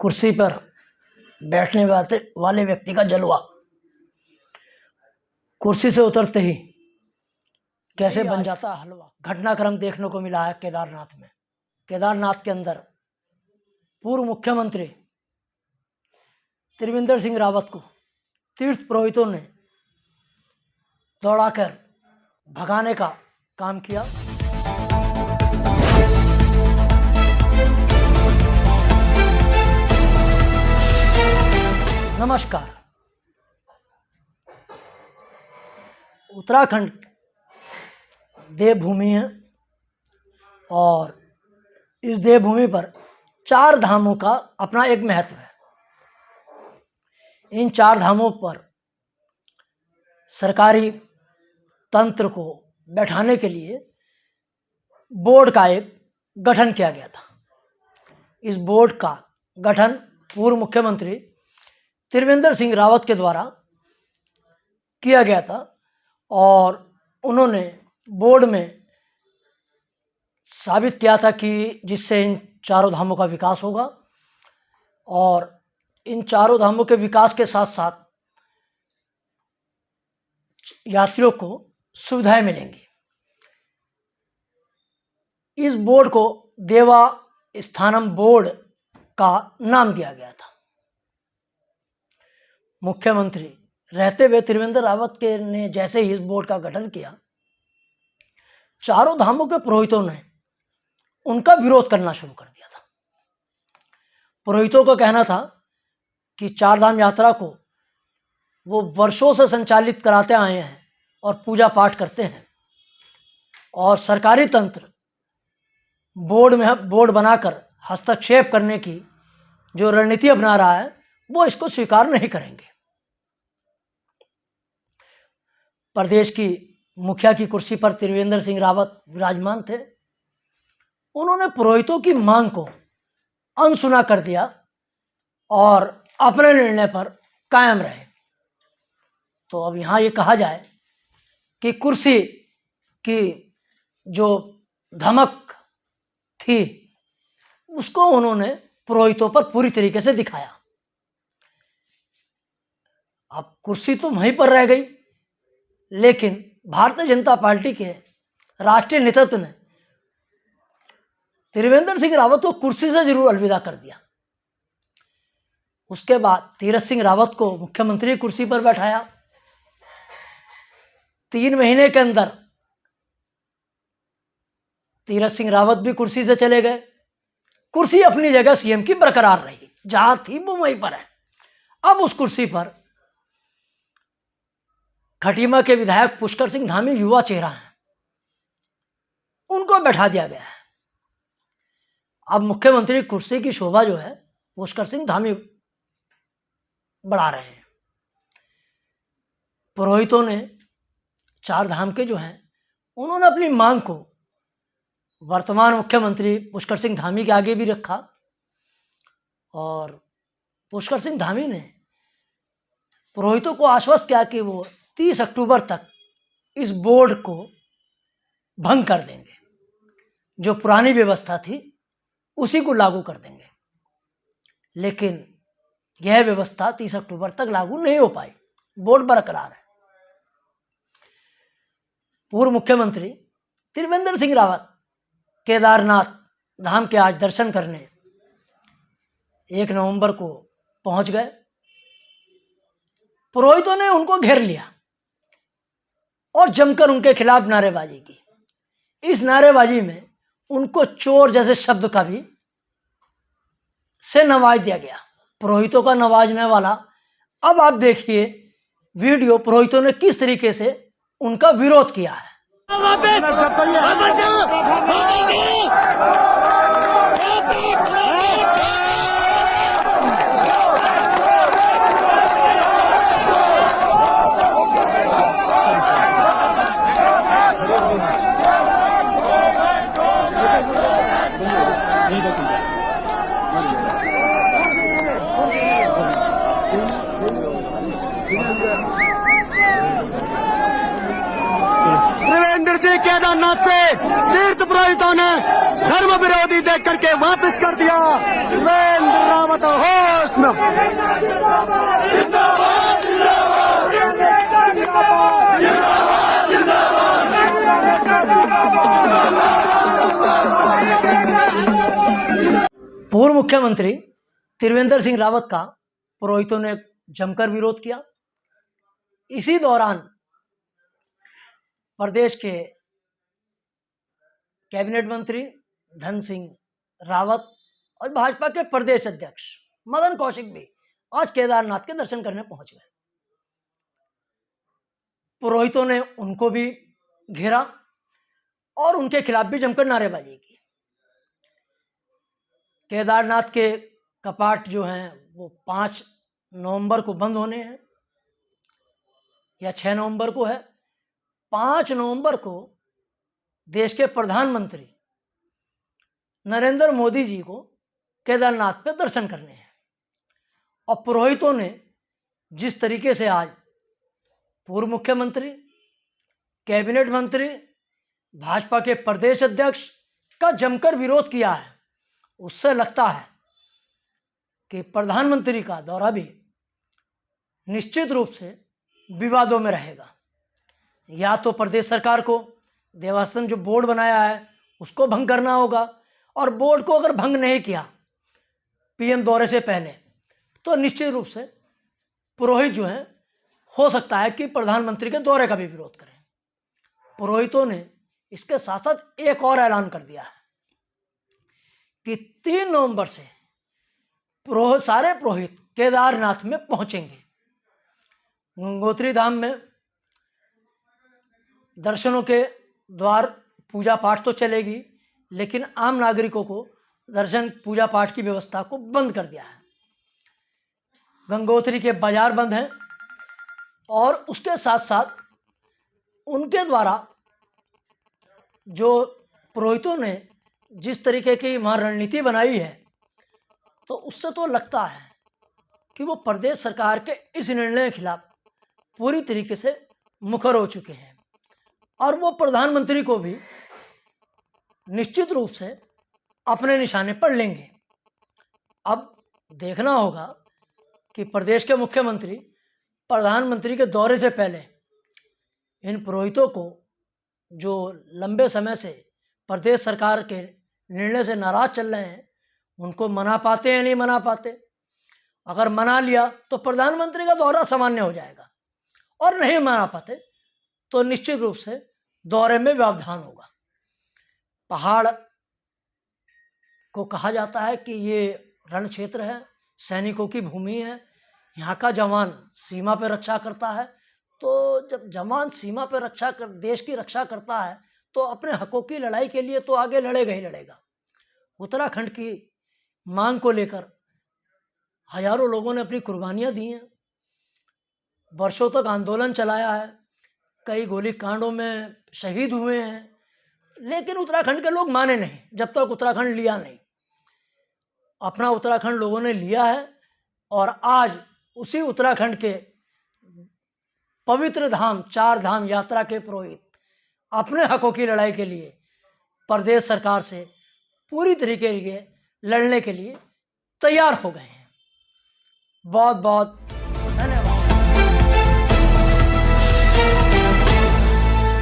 कुर्सी पर बैठने वाले व्यक्ति का जलवा कुर्सी से उतरते ही कैसे बन जाता हलवा। घटनाक्रम देखने को मिला है केदारनाथ में। केदारनाथ के अंदर पूर्व मुख्यमंत्री त्रिवेंद्र सिंह रावत को तीर्थ पुरोहितों ने दौड़ाकर भगाने का काम किया। नमस्कार। उत्तराखंड देवभूमि है और इस देवभूमि पर 4 धामों का अपना एक महत्व है। इन 4 धामों पर सरकारी तंत्र को बैठाने के लिए बोर्ड का एक गठन किया गया था। इस बोर्ड का गठन पूर्व मुख्यमंत्री त्रिवेंद्र सिंह रावत के द्वारा किया गया था और उन्होंने बोर्ड में साबित किया था कि जिससे इन 4 धामों का विकास होगा और इन 4 धामों के विकास के साथ साथ यात्रियों को सुविधाएं मिलेंगी। इस बोर्ड को देवा स्थानम बोर्ड का नाम दिया गया था। मुख्यमंत्री रहते हुए त्रिवेंद्र रावत के ने जैसे ही इस बोर्ड का गठन किया, 4 धामों के पुरोहितों ने उनका विरोध करना शुरू कर दिया था। पुरोहितों का कहना था कि 4 धाम यात्रा को वो वर्षों से संचालित कराते आए हैं और पूजा पाठ करते हैं और सरकारी तंत्र बोर्ड बनाकर हस्तक्षेप करने की जो रणनीति अपना रहा है वो इसको स्वीकार नहीं करेंगे। प्रदेश की मुखिया की कुर्सी पर त्रिवेंद्र सिंह रावत विराजमान थे। उन्होंने पुरोहितों की मांग को अनसुना कर दिया और अपने निर्णय पर कायम रहे। तो अब यहाँ ये कहा जाए कि कुर्सी की जो धमक थी उसको उन्होंने पुरोहितों पर पूरी तरीके से दिखाया। अब कुर्सी तो वहीं पर रह गई, लेकिन भारतीय जनता पार्टी के राष्ट्रीय नेतृत्व ने त्रिवेंद्र सिंह रावत को कुर्सी से जरूर अलविदा कर दिया। उसके बाद तीरथ सिंह रावत को मुख्यमंत्री कुर्सी पर बैठाया। 3 महीने के अंदर तीरथ सिंह रावत भी कुर्सी से चले गए। कुर्सी अपनी जगह सीएम की बरकरार रही, जहां थी वो वहीं पर है। अब उस कुर्सी पर खटीमा के विधायक पुष्कर सिंह धामी युवा चेहरा हैं, उनको बैठा दिया गया है। अब मुख्यमंत्री कुर्सी की शोभा जो है पुष्कर सिंह धामी बढ़ा रहे हैं। पुरोहितों ने 4 धाम के जो हैं उन्होंने अपनी मांग को वर्तमान मुख्यमंत्री पुष्कर सिंह धामी के आगे भी रखा और पुष्कर सिंह धामी ने पुरोहितों को आश्वस्त किया कि वो 30 अक्टूबर तक इस बोर्ड को भंग कर देंगे। जो पुरानी व्यवस्था थी उसी को लागू कर देंगे, लेकिन यह व्यवस्था 30 अक्टूबर तक लागू नहीं हो पाई। बोर्ड बरकरार है। पूर्व मुख्यमंत्री त्रिवेंद्र सिंह रावत केदारनाथ धाम के आज दर्शन करने 1 नवंबर को पहुंच गए। पुरोहितों ने उनको घेर लिया और जमकर उनके खिलाफ नारेबाजी की। इस नारेबाजी में उनको चोर जैसे शब्द का भी से नवाज दिया गया। पुरोहितों का नवाजने वाला अब आप देखिए वीडियो, पुरोहितों ने किस तरीके से उनका विरोध किया है। त्रिवेंद्र जी केदारनाथ से तीर्थ पुरोहितों ने धर्म विरोधी देख करके वापस कर दिया। वीरेंद्र रावत होश में। पूर्व मुख्यमंत्री त्रिवेंद्र सिंह रावत का पुरोहितों ने जमकर विरोध किया। इसी दौरान प्रदेश के कैबिनेट मंत्री धन सिंह रावत और भाजपा के प्रदेश अध्यक्ष मदन कौशिक भी आज केदारनाथ के दर्शन करने पहुंच गए। पुरोहितों ने उनको भी घेरा और उनके खिलाफ भी जमकर नारेबाजी की। केदारनाथ के कपाट जो हैं वो 5 नवंबर को बंद होने हैं या 6 नवंबर को है। 5 नवंबर को देश के प्रधानमंत्री नरेंद्र मोदी जी को केदारनाथ पे दर्शन करने हैं और पुरोहितों ने जिस तरीके से आज पूर्व मुख्यमंत्री, कैबिनेट मंत्री, भाजपा के प्रदेश अध्यक्ष का जमकर विरोध किया है, उससे लगता है कि प्रधानमंत्री का दौरा भी निश्चित रूप से विवादों में रहेगा। या तो प्रदेश सरकार को देवासन जो बोर्ड बनाया है उसको भंग करना होगा, और बोर्ड को अगर भंग नहीं किया पीएम दौरे से पहले तो निश्चित रूप से पुरोहित जो हैं हो सकता है कि प्रधानमंत्री के दौरे का भी विरोध करें। पुरोहितों ने इसके साथ साथ एक और ऐलान कर दिया है कि 3 नवंबर से सारे पुरोहित केदारनाथ में पहुंचेंगे। गंगोत्री धाम में दर्शनों के द्वार पूजा पाठ तो चलेगी, लेकिन आम नागरिकों को दर्शन पूजा पाठ की व्यवस्था को बंद कर दिया है। गंगोत्री के बाजार बंद हैं और उसके साथ साथ उनके द्वारा जो पुरोहितों ने जिस तरीके की वहाँ रणनीति बनाई है, तो उससे तो लगता है कि वो प्रदेश सरकार के इस निर्णय के खिलाफ पूरी तरीके से मुखर हो चुके हैं और वो प्रधानमंत्री को भी निश्चित रूप से अपने निशाने पर लेंगे। अब देखना होगा कि प्रदेश के मुख्यमंत्री प्रधानमंत्री के दौरे से पहले इन पुरोहितों को जो लंबे समय से प्रदेश सरकार के निर्णय से नाराज चल रहे हैं उनको मना पाते या नहीं मना पाते। अगर मना लिया तो प्रधानमंत्री का दौरा सामान्य हो जाएगा, और नहीं मना पाते तो निश्चित रूप से दौरे में व्यवधान होगा। पहाड़ को कहा जाता है कि ये रण क्षेत्र है, सैनिकों की भूमि है, यहाँ का जवान सीमा पर रक्षा करता है। तो जब जवान सीमा पर देश की रक्षा करता है तो अपने हकों की लड़ाई के लिए तो आगे लड़ेगा ही लड़ेगा। उत्तराखंड की मांग को लेकर हजारों लोगों ने अपनी कुर्बानियाँ दी हैं, वर्षों तक आंदोलन चलाया है, कई गोली कांडों में शहीद हुए हैं, लेकिन उत्तराखंड के लोग माने नहीं जब तक उत्तराखंड लिया नहीं। अपना उत्तराखंड लोगों ने लिया है और आज उसी उत्तराखंड के पवित्र धाम 4 धाम यात्रा के पुरोहित अपने हकों की लड़ाई के लिए प्रदेश सरकार से पूरी तरीके से लड़ने के लिए तैयार हो गए हैं। बहुत बहुत